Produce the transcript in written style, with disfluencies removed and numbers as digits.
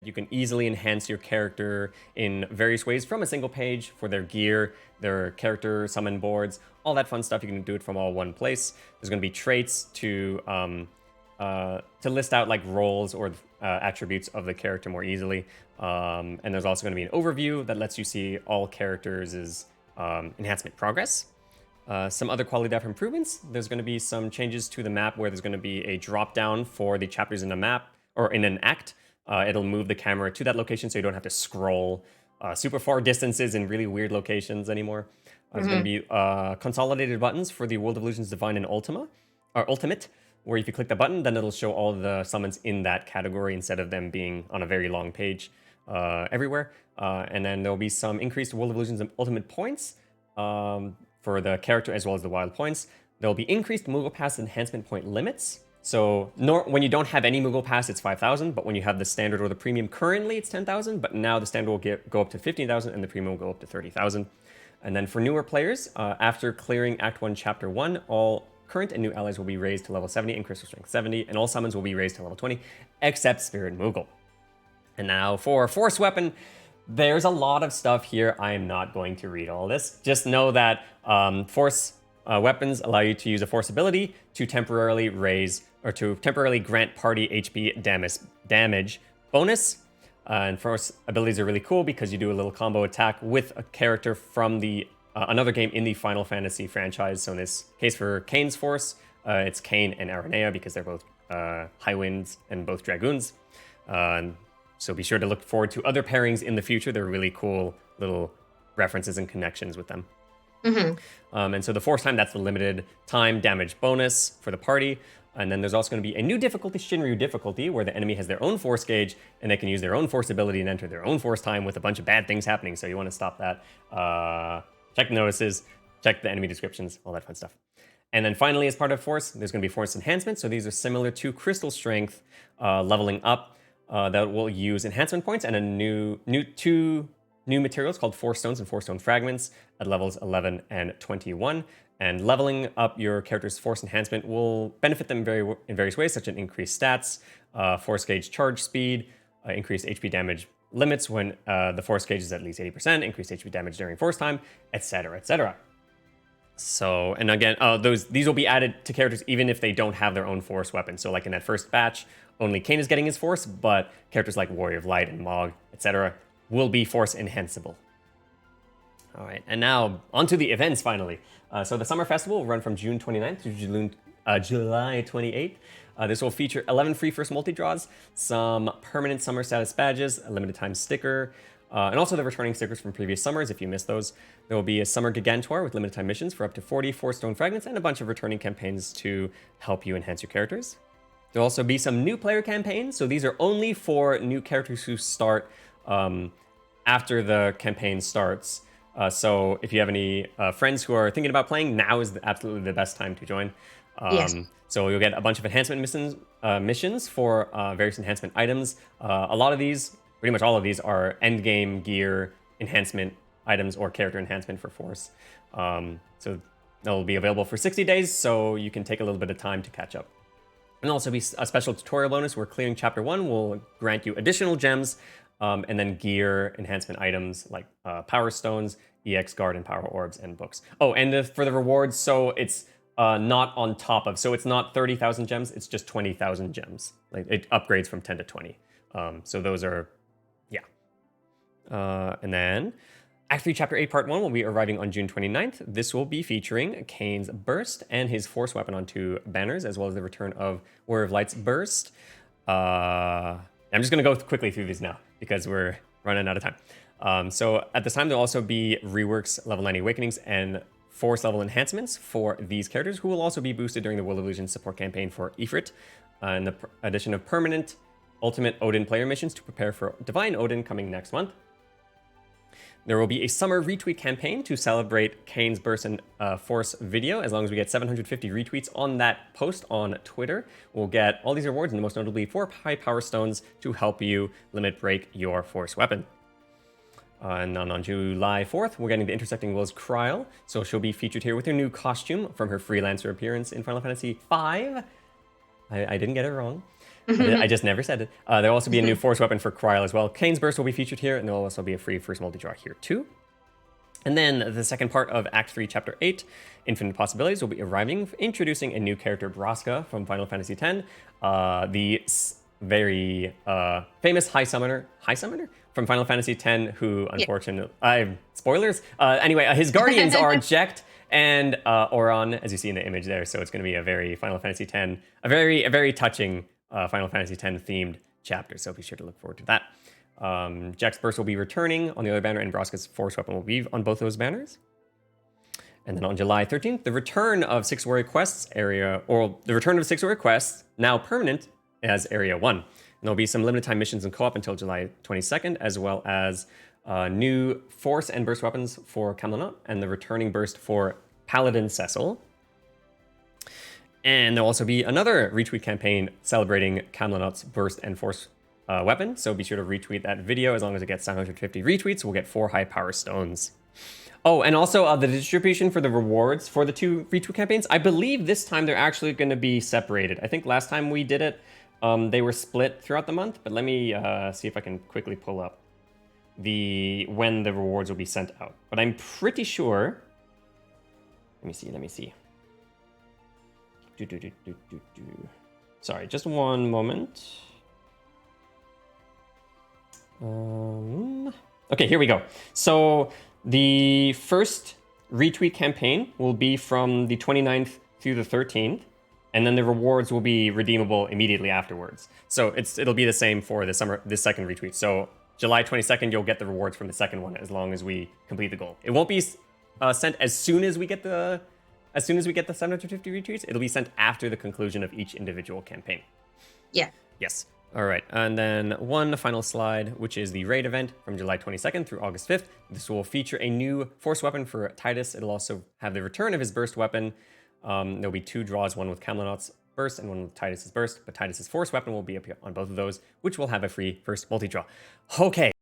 You can easily enhance your character in various ways from a single page for their gear, their character summon boards, all that fun stuff. You can do it from all one place. There's going to be traits to list out like roles or attributes of the character more easily. And there's also going to be an overview that lets you see all characters' enhancement progress. Some other quality depth improvements. There's going to be some changes to the map where there's going to be a drop down for the chapters in a map or in an act. It'll move the camera to that location so you don't have to scroll super far distances in really weird locations anymore. There's going to be consolidated buttons for the World of Illusions Divine and Ultimate, where if you click the button, then it'll show all the summons in that category instead of them being on a very long page everywhere. And then there'll be some increased World of Illusions Ultimate points for the character as well as the wild points. There'll be increased Moogle Pass enhancement point limits. So when you don't have any Moogle Pass, it's 5,000, but when you have the standard or the premium, currently it's 10,000, but now the standard will go up to 15,000 and the premium will go up to 30,000. And then for newer players, after clearing Act 1, Chapter 1, all current and new allies will be raised to level 70 and Crystal Strength 70, and all summons will be raised to level 20, except Spirit Moogle. And now for Force Weapon, there's a lot of stuff here. I am not going to read all this. Just know that Force weapons allow you to use a Force ability to temporarily raise or to temporarily grant party HP damage bonus. And Force abilities are really cool because you do a little combo attack with a character from the another game in the Final Fantasy franchise. So in this case for Kane's Force, it's Kane and Aranea because they're both High Winds and both Dragoons. So be sure to look forward to other pairings in the future. They're really cool little references and connections with them. And so the Force time, that's the limited time damage bonus for the party. And then there's also going to be a new difficulty, Shinryu difficulty, where the enemy has their own Force gauge, and they can use their own Force ability and enter their own Force time with a bunch of bad things happening. So you want to stop that. Check the notices, check the enemy descriptions, all that fun stuff. And then finally, as part of Force, there's going to be Force enhancement. So these are similar to Crystal Strength leveling up that will use enhancement points and two new materials called Force Stones and Force Stone Fragments at levels 11 and 21. And leveling up your character's Force enhancement will benefit them in various ways, such as increased stats, Force gauge charge speed, increased HP damage limits when the Force gauge is at least 80%, increased HP damage during Force time, etc., etc. So, and again, these will be added to characters even if they don't have their own Force weapon. So like in that first batch, only Kane is getting his Force, but characters like Warrior of Light and Mog, etc. will be Force enhanceable. All right, and now onto the events finally. So the Summer Festival will run from June 29th to July 28th. This will feature 11 free first multi-draws, some permanent summer status badges, a limited time sticker, and also the returning stickers from previous summers if you missed those. There will be a Summer Gigantoire with limited time missions for up to 40 Force Stone Fragments and a bunch of returning campaigns to help you enhance your characters. There'll also be some new player campaigns, so these are only for new characters who start after the campaign starts. So if you have any friends who are thinking about playing, now is absolutely the best time to join. Yes. So you'll get a bunch of enhancement missions for various enhancement items. A lot of these, pretty much all of these, are endgame gear enhancement items or character enhancement for Force. So they'll be available for 60 days, so you can take a little bit of time to catch up. And also be a special tutorial bonus where clearing Chapter 1 will grant you additional gems, and then gear enhancement items like Power Stones, EX Guard, and Power Orbs, and books. Oh, and for the rewards, so it's not on top of, so it's not 30,000 gems, it's just 20,000 gems. Like it upgrades from 10 to 20. So those are, yeah. And then Act 3, Chapter 8, Part 1 will be arriving on June 29th. This will be featuring Kane's Burst and his Force weapon on 2 banners, as well as the return of Warrior of Light's Burst. I'm just going to go quickly through these now because we're running out of time. So at this time, there'll also be reworks, level 90 Awakenings, and Force level enhancements for these characters, who will also be boosted during the World of Illusions support campaign for Ifrit, and the addition of permanent Ultimate Odin player missions to prepare for Divine Odin coming next month. There will be a summer retweet campaign to celebrate Kane's Burst and Force video. As long as we get 750 retweets on that post on Twitter, we'll get all these rewards, and most notably 4 high power stones to help you limit break your Force weapon. And then on July 4th, we're getting the Intersecting Worlds Kryl. So she'll be featured here with her new costume from her Freelancer appearance in Final Fantasy V. I didn't get it wrong. I just never said it. There'll also be a new force weapon for Kryl as well. Kane's Burst will be featured here, and there'll also be a free first multi-draw here too. And then the second part of Act 3, Chapter 8, Infinite Possibilities, will be arriving, introducing a new character, Braska, from Final Fantasy X. The very famous High Summoner from Final Fantasy X, who unfortunately, spoilers. Anyway, his guardians are Jecht and Oron, as you see in the image there. So it's going to be a very Final Fantasy X, a very touching Final Fantasy X themed chapter. So be sure to look forward to that. Jecht's Burst will be returning on the other banner, and Braska's Force Weapon will be on both those banners. And then on July 13th, the return of 6 Warrior Quests now permanent as Area 1. And there'll be some limited time missions and co-op until July 22nd, as well as new Force and Burst weapons for Camelot, and the returning Burst for Paladin Cecil. And there'll also be another retweet campaign celebrating Camelot's Burst and Force weapon, so be sure to retweet that video. As long as it gets 750 retweets, we'll get 4 high power stones. Oh, and also the distribution for the rewards for the 2 retweet campaigns, I believe this time they're actually going to be separated. I think last time we did it, they were split throughout the month, but let me see if I can quickly pull up when the rewards will be sent out. But I'm pretty sure, let me see. Sorry, just one moment. Okay, here we go. So the first retweet campaign will be from the 29th through the 13th, and then the rewards will be redeemable immediately afterwards. So it'll be the same for this second retweet. So July 22nd, you'll get the rewards from the second one as long as we complete the goal. It won't be sent as soon as we get the 750 retweets. It'll be sent after the conclusion of each individual campaign. Yeah. Yes. All right, and then one final slide, which is the raid event from July 22nd through August 5th. This will feature a new force weapon for Titus. It'll also have the return of his burst weapon. There'll be 2 draws, one with Camelot's burst and one with Titus's burst, but Titus's force weapon will be up on both of those, which will have a free first multi-draw. Okay.